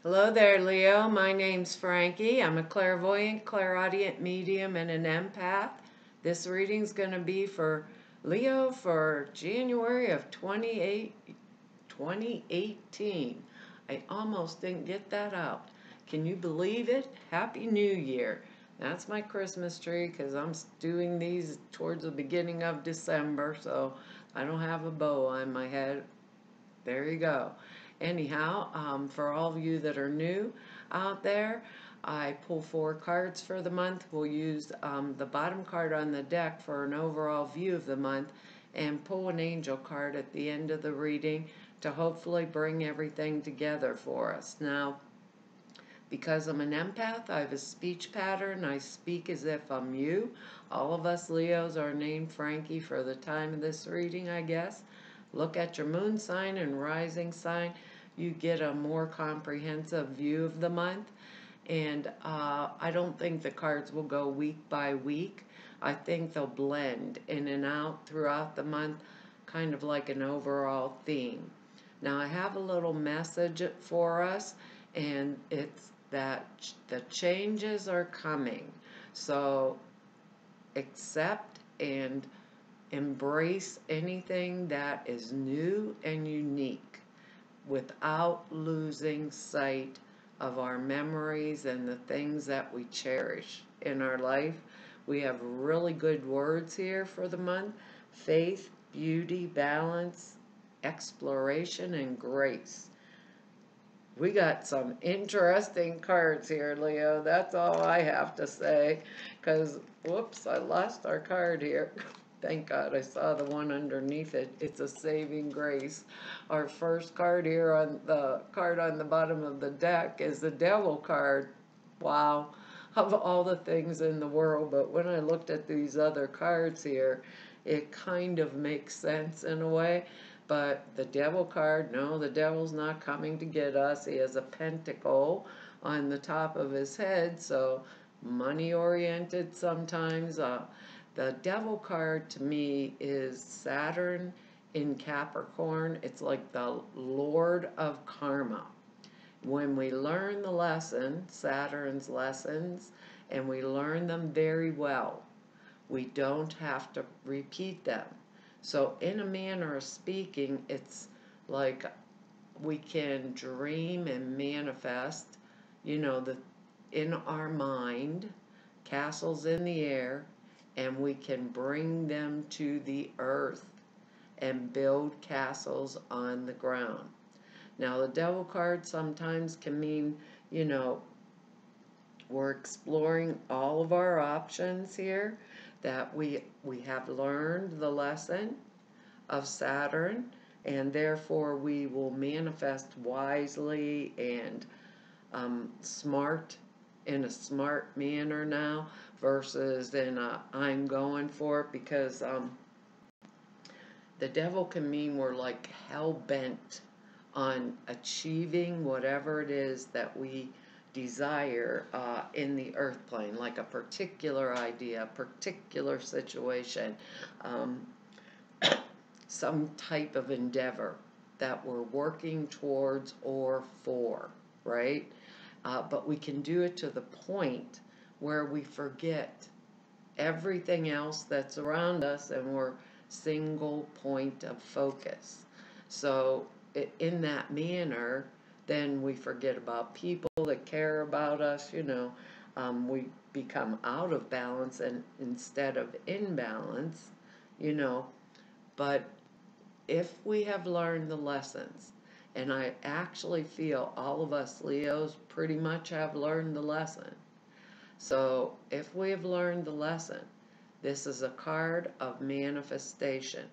Hello there, Leo. My name's Frankie. I'm a clairvoyant, clairaudient medium, and an empath. This reading's going to be for Leo for January of 2018. I almost didn't get that out. Can you believe it? Happy New Year. That's my Christmas tree because I'm doing these towards the beginning of December, so I don't have a bow on my head. There you go. Anyhow, for all of you that are new out there, I pull 4 cards for the month. We'll use the bottom card on the deck for an overall view of the month and pull an angel card at the end of the reading to hopefully bring everything together for us. Now, because I'm an empath, I have a speech pattern. I speak as if I'm you. All of us Leos are named Frankie for the time of this reading, I guess. Look at your moon sign and rising sign. You get a more comprehensive view of the month. And I don't think the cards will go week by week. I think they'll blend in and out throughout the month, kind of like an overall theme. Now, I have a little message for us, and it's that the changes are coming. So accept and embrace anything that is new and unique without losing sight of our memories and the things that we cherish in our life. We have really good words here for the month: faith, beauty, balance, exploration, and grace. We got some interesting cards here, Leo. That's all I have to say. Because, whoops, I lost our card here. Thank God I saw the one underneath it. It's a saving grace. Our first card here on the card on the bottom of the deck is the Devil card. Wow. Of all the things in the world. But when I looked at these other cards here, it kind of makes sense in a way. But the Devil card, no, the devil's not coming to get us. He has a pentacle on the top of his head, so money oriented sometimes. The Devil card to me is Saturn in Capricorn. It's like the Lord of Karma. When we learn the lesson, Saturn's lessons, and we learn them very well, we don't have to repeat them. So in a manner of speaking, it's like we can dream and manifest, in our mind, castles in the air, and we can bring them to the earth and build castles on the ground. Now, the Devil card sometimes can mean, you know, we're exploring all of our options here, that we have learned the lesson of Saturn, and therefore we will manifest wisely and smart, in a smart manner now, versus in a I'm going for it, because the Devil can mean we're like hell-bent on achieving whatever it is that we desire in the earth plane, like a particular idea, a particular situation, um, some type of endeavor that we're working towards or for, right? But we can do it to the point where we forget everything else that's around us and we're single point of focus. So in that manner, then we forget about people that care about us, we become out of balance and instead of in balance, you know. But if we have learned the lessons, and I actually feel all of us Leos pretty much have learned the lesson. So if we have learned the lesson, this is a card of manifestation.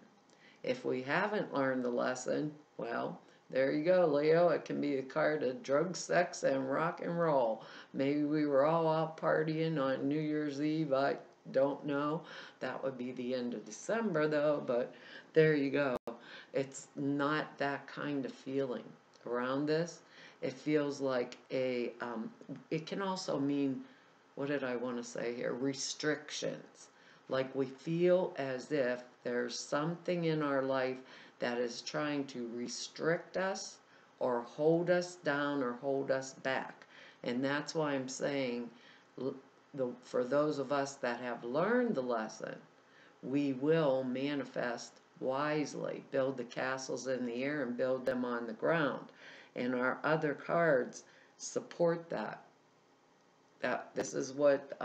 If we haven't learned the lesson, well, there you go, Leo. It can be a card of drugs, sex, and rock and roll. Maybe we were all out partying on New Year's Eve. I don't know. That would be the end of December, though, but there you go. It's not that kind of feeling around this. It feels like it can also mean, what did I want to say here? Restrictions. Like we feel as if there's something in our life that is trying to restrict us or hold us down or hold us back. And that's why I'm saying, for those of us that have learned the lesson, we will manifest wisely, build the castles in the air and build them on the ground. And our other cards support that. That this is what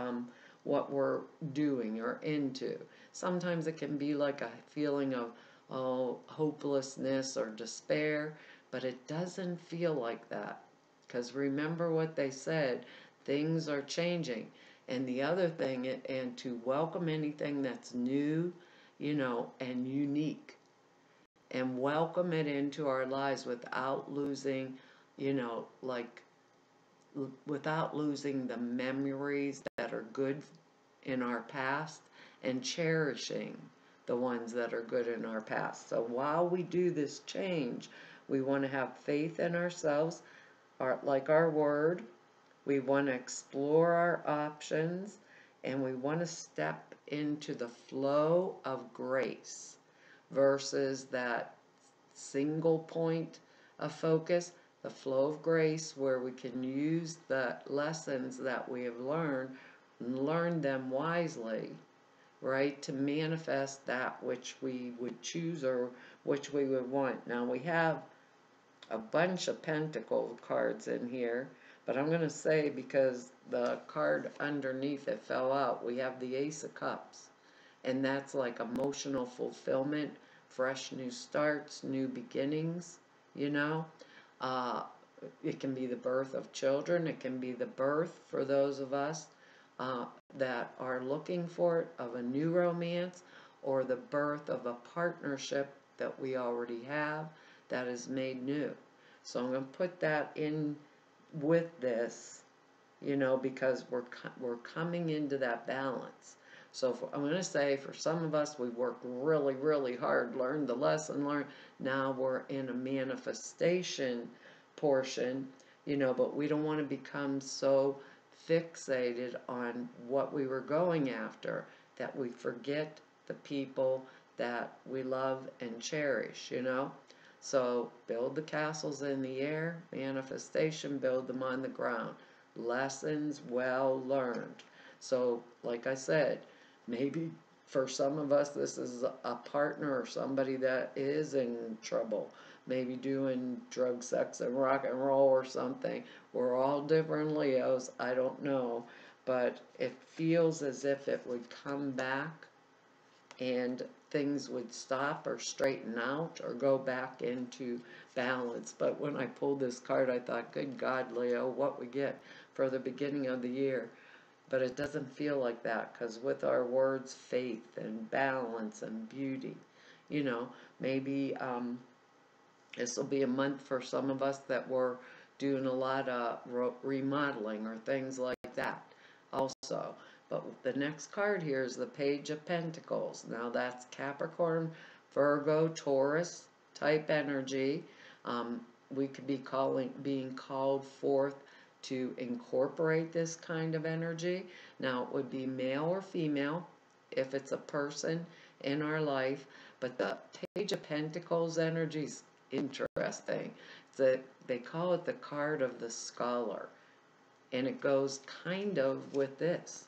we're doing or into. Sometimes it can be like a feeling of hopelessness or despair, but it doesn't feel like that. Because remember what they said, things are changing. And the other thing, and to welcome anything that's new, and unique, and welcome it into our lives without losing, like, without losing the memories that are good in our past, and cherishing the ones that are good in our past. So while we do this change, we want to have faith in ourselves, like our word. We want to explore our options, and we want to step into the flow of grace versus that single point of focus, the flow of grace, where we can use the lessons that we have learned and learn them wisely, right, to manifest that which we would choose or which we would want. Now we have a bunch of pentacle cards in here, but I'm going to say, because the card underneath it fell out, we have the Ace of Cups. And that's like emotional fulfillment, fresh new starts, new beginnings, you know. It can be the birth of children. It can be the birth, for those of us that are looking for it, of a new romance, or the birth of a partnership that we already have that is made new. So I'm going to put that in with this, because we're coming into that balance. So I'm going to say, for some of us, we worked really, really hard, learned the lesson, now we're in a manifestation portion, but we don't want to become so fixated on what we were going after that we forget the people that we love and cherish, So build the castles in the air, manifestation, build them on the ground. Lessons well learned. So, like I said, maybe for some of us this is a partner or somebody that is in trouble, maybe doing drug, sex, and rock and roll or something. We're all different Leos, I don't know, but it feels as if it would come back and things would stop or straighten out or go back into balance. But when I pulled this card, I thought, good God, Leo, what we get for the beginning of the year. But it doesn't feel like that, because with our words, faith and balance and beauty, maybe this will be a month for some of us that we're doing a lot of remodeling or things like that also. But the next card here is the Page of Pentacles. Now that's Capricorn, Virgo, Taurus type energy. We could be being called forth to incorporate this kind of energy. Now it would be male or female if it's a person in our life. But the Page of Pentacles energy is interesting. They call it the card of the scholar. And it goes kind of with this,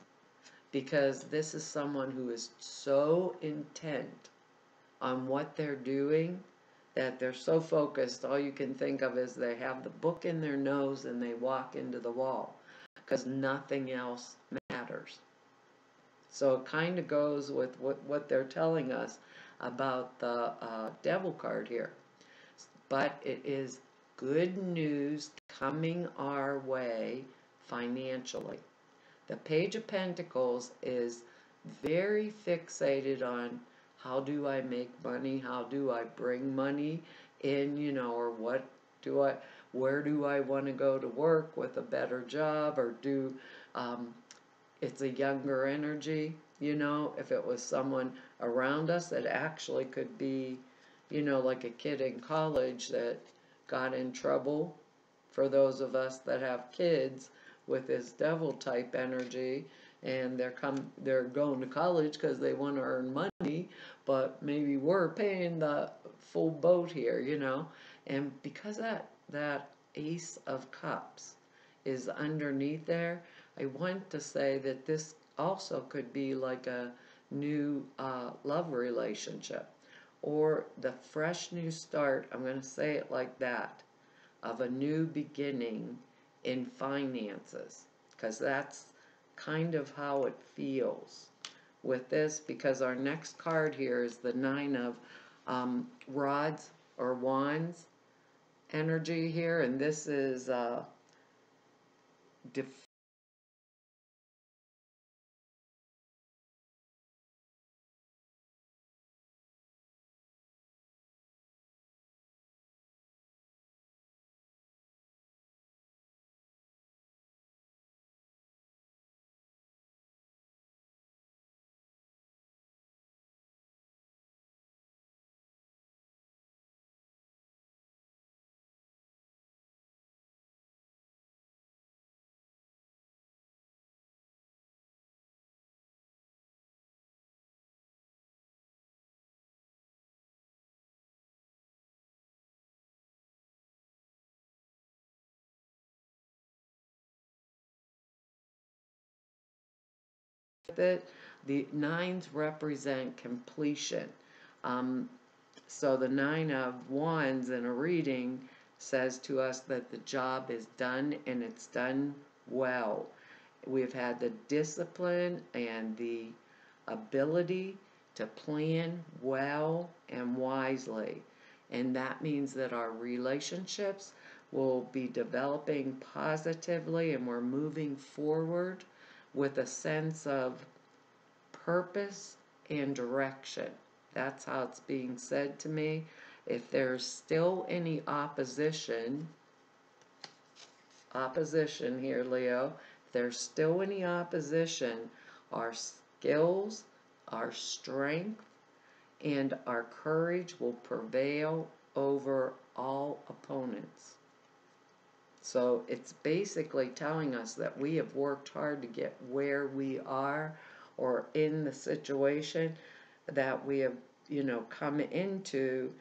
because this is someone who is so intent on what they're doing that they're so focused, all you can think of is they have the book in their nose and they walk into the wall, because nothing else matters. So it kind of goes with what they're telling us about the Devil card here. But it is good news coming our way financially. The Page of Pentacles is very fixated on, how do I make money? How do I bring money in, or where do I want to go to work with a better job, or it's a younger energy, if it was someone around us that actually could be, like a kid in college that got in trouble, for those of us that have kids with this devil type energy, and they're going to college because they want to earn money, but maybe we're paying the full boat here, and because of that, that Ace of Cups is underneath there, I want to say that this also could be like a new love relationship or the fresh new start, I'm going to say it like that, of a new beginning in finances, because that's kind of how it feels with this, because our next card here is the Nine of Rods or Wands energy here, and this is it. The nines represent completion. Um, so the Nine of Wands in a reading says to us that the job is done and it's done well. We've had the discipline and the ability to plan well and wisely. And that means that our relationships will be developing positively and we're moving forward with a sense of purpose and direction. That's how it's being said to me. If there's still any opposition here, Leo, if there's still any opposition, our skills, our strength, and our courage will prevail over all opponents. So it's basically telling us that we have worked hard to get where we are or in the situation that we have, come into,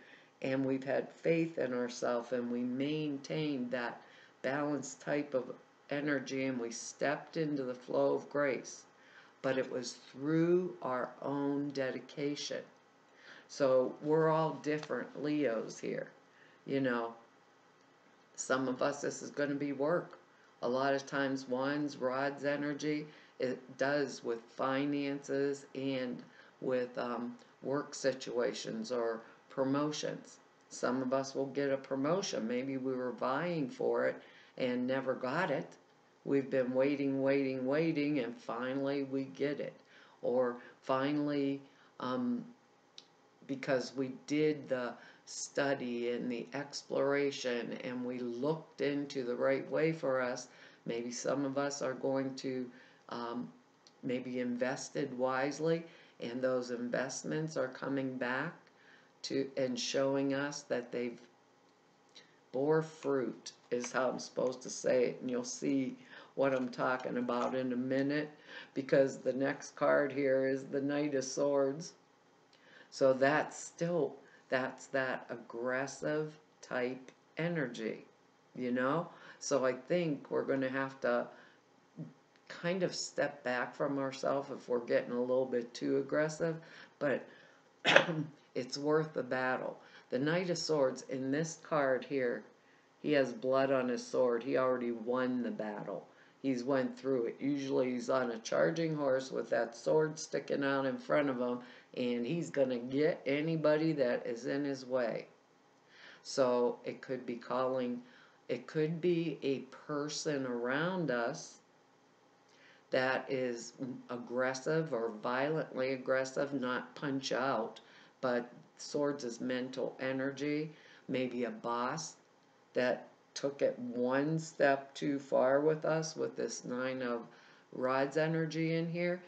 and we've had faith in ourselves and we maintained that balanced type of energy and we stepped into the flow of grace. But it was through our own dedication. So we're all different Leos here. You know, some of us, this is going to be work. A lot of times, Wands, Rods energy, it does with finances and with work situations or promotions. Some of us will get a promotion. Maybe we were vying for it and never got it. We've been waiting, and finally we get it. Or finally, because we did the study and the exploration and we looked into the right way for us, maybe some of us are going to maybe invested wisely, and those investments are coming back to and showing us that they've bore fruit, is how I'm supposed to say it, and you'll see what I'm talking about in a minute, because the next card here is the Knight of Swords. So that's that aggressive type energy, So I think we're going to have to kind of step back from ourselves if we're getting a little bit too aggressive, but it's worth the battle. The Knight of Swords in this card here, he has blood on his sword. He already won the battle. He's went through it. Usually he's on a charging horse with that sword sticking out in front of him, and he's going to get anybody that is in his way. So it could be a person around us that is aggressive or violently aggressive, not punch out, but swords is mental energy. Maybe a boss that took it one step too far with us with this Nine of Rods energy in here.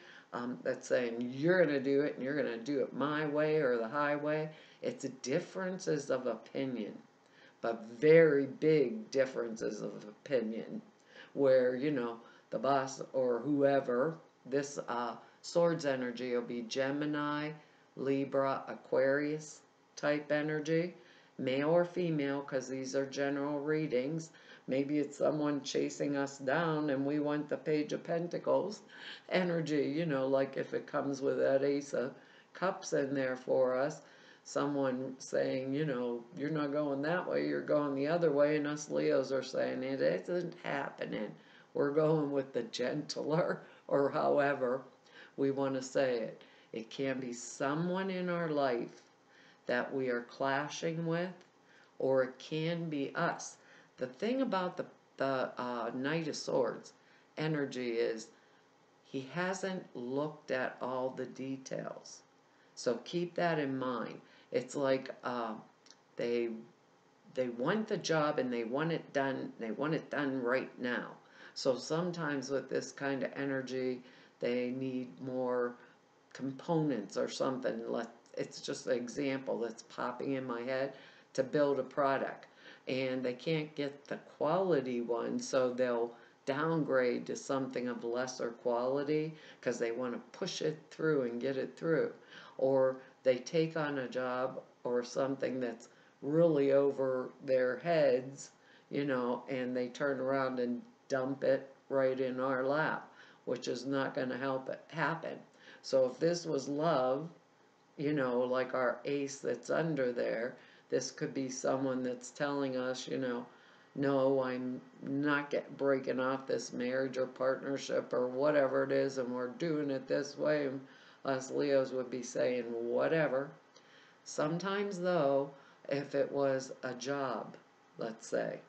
That's saying you're going to do it and you're going to do it my way or the highway. It's differences of opinion, but very big differences of opinion where, the boss or whoever, this swords energy will be Gemini, Libra, Aquarius type energy. male or female, because these are general readings. Maybe it's someone chasing us down and we want the Page of Pentacles energy, like if it comes with that Ace of Cups in there for us, someone saying, you're not going that way, you're going the other way, and us Leos are saying, it isn't happening. We're going with the gentler, or however we want to say it. It can be someone in our life that we are clashing with, or it can be us. The thing about the Knight of Swords energy is he hasn't looked at all the details. So keep that in mind. It's like they they want the job and they want it done. They want it done right now. So sometimes with this kind of energy, they need more components or something. It's just an example that's popping in my head to build a product. And they can't get the quality one, so they'll downgrade to something of lesser quality because they want to push it through and get it through. Or they take on a job or something that's really over their heads, and they turn around and dump it right in our lap, which is not going to help it happen. So if this was love, like our ace that's under there, this could be someone that's telling us, no, I'm not breaking off this marriage or partnership or whatever it is, and we're doing it this way. And us Leos would be saying, whatever. Sometimes, though, if it was a job, let's say,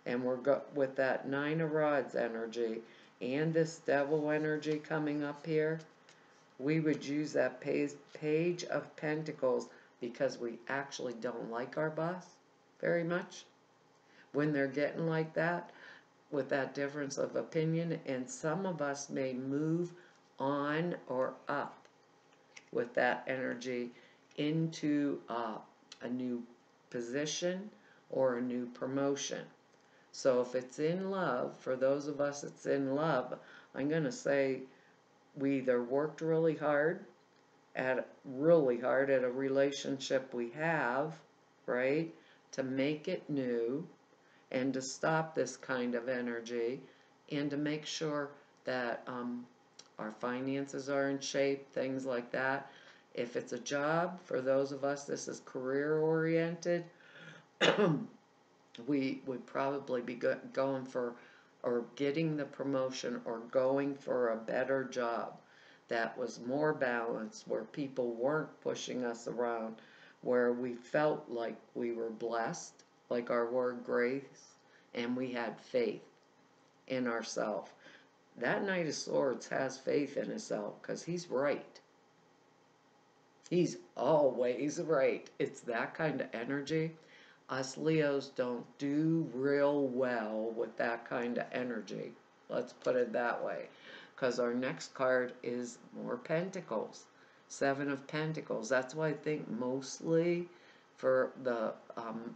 and we're with that Nine of Rods energy and this Devil energy coming up here, we would use that Page of Pentacles because we actually don't like our boss very much when they're getting like that, with that difference of opinion. And some of us may move on or up with that energy into a new position or a new promotion. So if it's in love, for those of us that's in love, I'm going to say we either worked really hard at a relationship we have, right, to make it new and to stop this kind of energy and to make sure that our finances are in shape, things like that. If it's a job, for those of us, this is career oriented, we would probably be going for or getting the promotion or going for a better job that was more balanced, where people weren't pushing us around, where we felt like we were blessed, like our word grace, and we had faith in ourselves. That Knight of Swords has faith in himself because he's right. He's always right. It's that kind of energy. Us Leos don't do real well with that kind of energy. Let's put it that way. Because our next card is more Pentacles. Seven of Pentacles. That's why I think mostly for the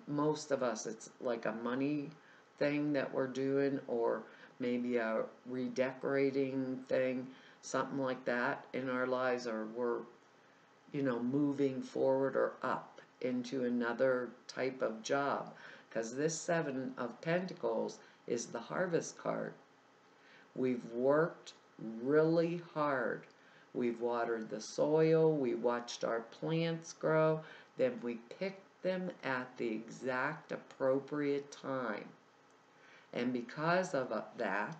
most of us, it's like a money thing that we're doing, or maybe a redecorating thing, something like that in our lives, or we're moving forward or up into another type of job. Because this Seven of Pentacles is the Harvest card. We've worked really hard. We've watered the soil, we watched our plants grow, then we picked them at the exact appropriate time. And because of that,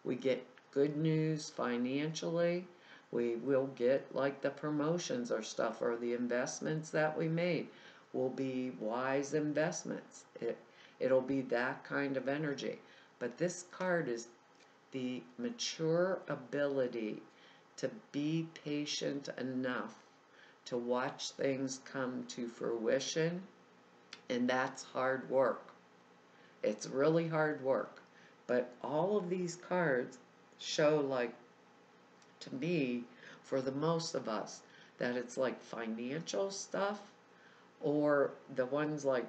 we get good news financially. We will get like the promotions or stuff, or the investments that we made will be wise investments. It'll be that kind of energy. But this card is the mature ability to be patient enough to watch things come to fruition, and that's hard work. It's really hard work. But all of these cards show, like, to me, for the most of us, that it's like financial stuff, or the ones like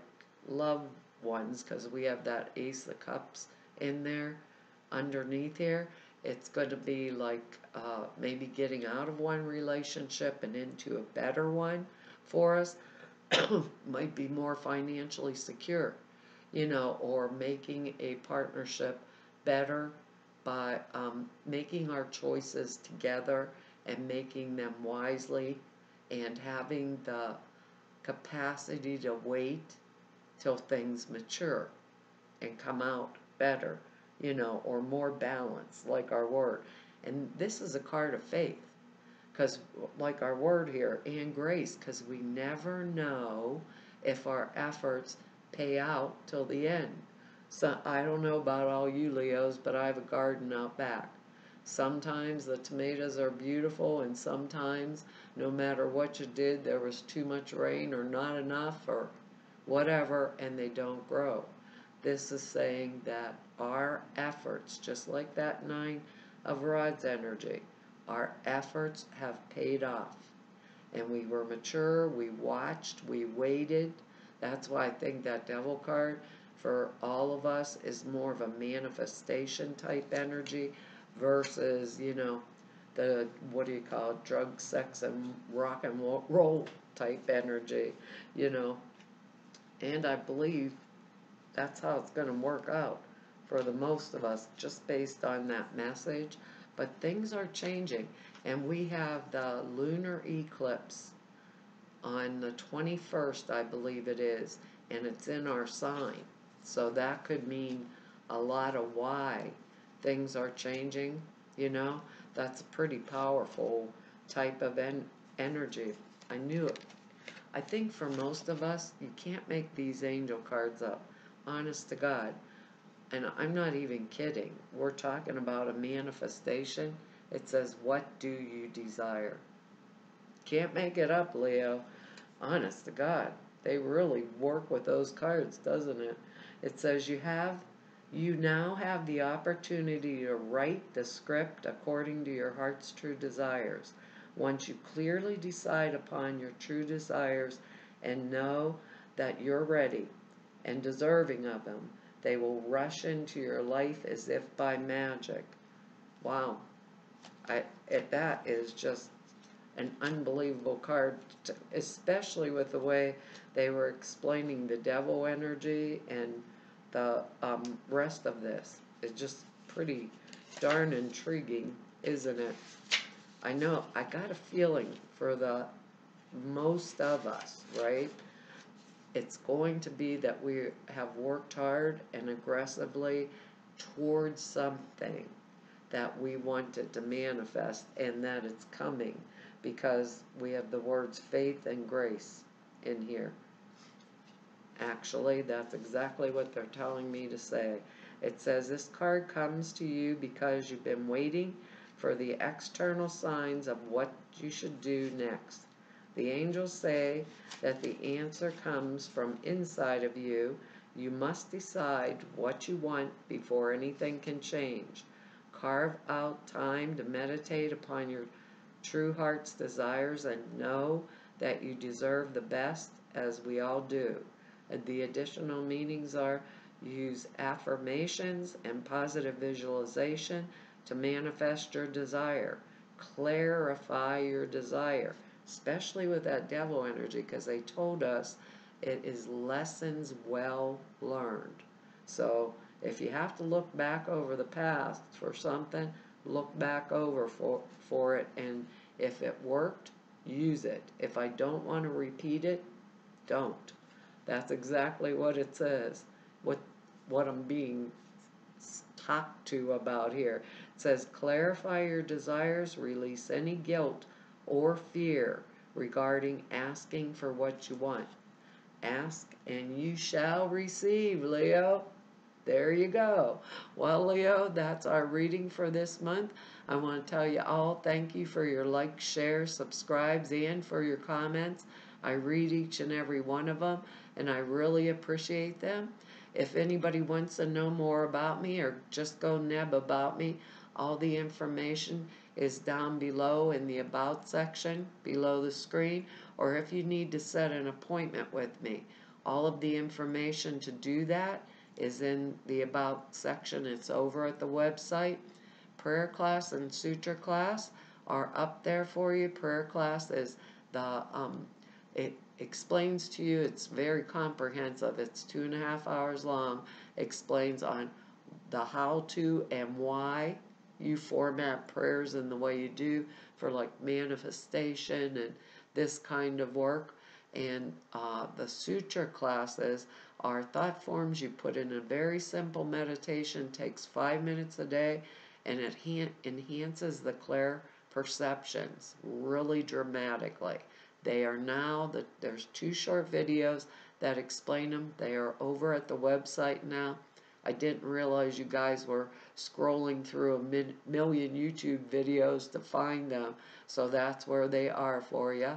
love ones, because we have that Ace of Cups in there underneath here. It's going to be like maybe getting out of one relationship and into a better one for us. might be more financially secure, or making a partnership better by making our choices together and making them wisely and having the capacity to wait till things mature and come out better, or more balanced, like our word. And this is a card of faith, because, like our word here, and grace, because we never know if our efforts pay out till the end. So I don't know about all you Leos, but I have a garden out back. Sometimes the tomatoes are beautiful, and sometimes, no matter what you did, there was too much rain or not enough or whatever, and they don't grow. This is saying that our efforts, just like that Nine of Rods energy, our efforts have paid off. And we were mature, we watched, we waited. That's why I think that Devil card for all of us is more of a manifestation type energy versus, the, what do you call it, drug, sex, and rock and roll type energy, you know. And I believe that's how it's going to work out for the most of us, just based on that message. But things are changing, and we have the lunar eclipse on the 21st, I believe it is, and it's in our sign. So that could mean a lot of why things are changing, That's a pretty powerful type of energy. I knew it. I think for most of us, you can't make these angel cards up. Honest to God. And I'm not even kidding. We're talking about a manifestation. It says, what do you desire? Can't make it up, Leo. Honest to God. They really work with those cards, doesn't it? It says you now have the opportunity to write the script according to your heart's true desires. Once you clearly decide upon your true desires and know that you're ready and deserving of them, they will rush into your life as if by magic. Wow. That is just an unbelievable card, especially with the way they were explaining the devil energy and the rest of this. It's just pretty darn intriguing, isn't it? I know, I got a feeling for the most of us, right? It's going to be that we have worked hard and aggressively towards something that we wanted to manifest, and that it's coming because we have the words faith and grace in here. Actually, that's exactly what they're telling me to say. It says this card comes to you because you've been waiting for the external signs of what you should do next. The angels say that the answer comes from inside of you. You must decide what you want before anything can change. Carve out time to meditate upon your true heart's desires and know that you deserve the best, as we all do. And the additional meanings are use affirmations and positive visualization to manifest your desire. Clarify your desire, especially with that devil energy, because they told us it is lessons well learned. So if you have to look back over the past for something, look back over for it, and if it worked, use it. If I don't want to repeat it, don't. That's exactly what it says. What I'm being talked to about here. It says, clarify your desires, release any guilt or fear regarding asking for what you want. Ask and you shall receive, Leo. There you go. Well, Leo, that's our reading for this month. I want to tell you all thank you for your likes, shares, subscribes, and for your comments. I read each and every one of them, and I really appreciate them. If anybody wants to know more about me or just go neb about me, all the information is down below in the About section below the screen, or if you need to set an appointment with me, all of the information to do that is in the About section. It's over at the website. Prayer class and suture class are up there for you. Prayer class is the explains to you, it's very comprehensive, it's 2.5 hours long, explains on the how to and why you format prayers in the way you do for like manifestation and this kind of work. And the sutra classes are thought forms you put in a very simple meditation, takes 5 minutes a day, and it enhances the clear perceptions really dramatically. They are now, there's 2 short videos that explain them. They are over at the website now. I didn't realize you guys were scrolling through a million YouTube videos to find them. So that's where they are for you.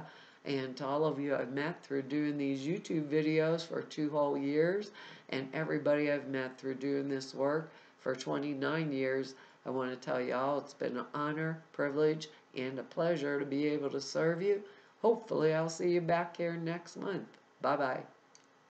And to all of you I've met through doing these YouTube videos for 2 whole years, and everybody I've met through doing this work for 29 years, I want to tell you all it's been an honor, privilege, and a pleasure to be able to serve you. Hopefully I'll see you back here next month. Bye-bye.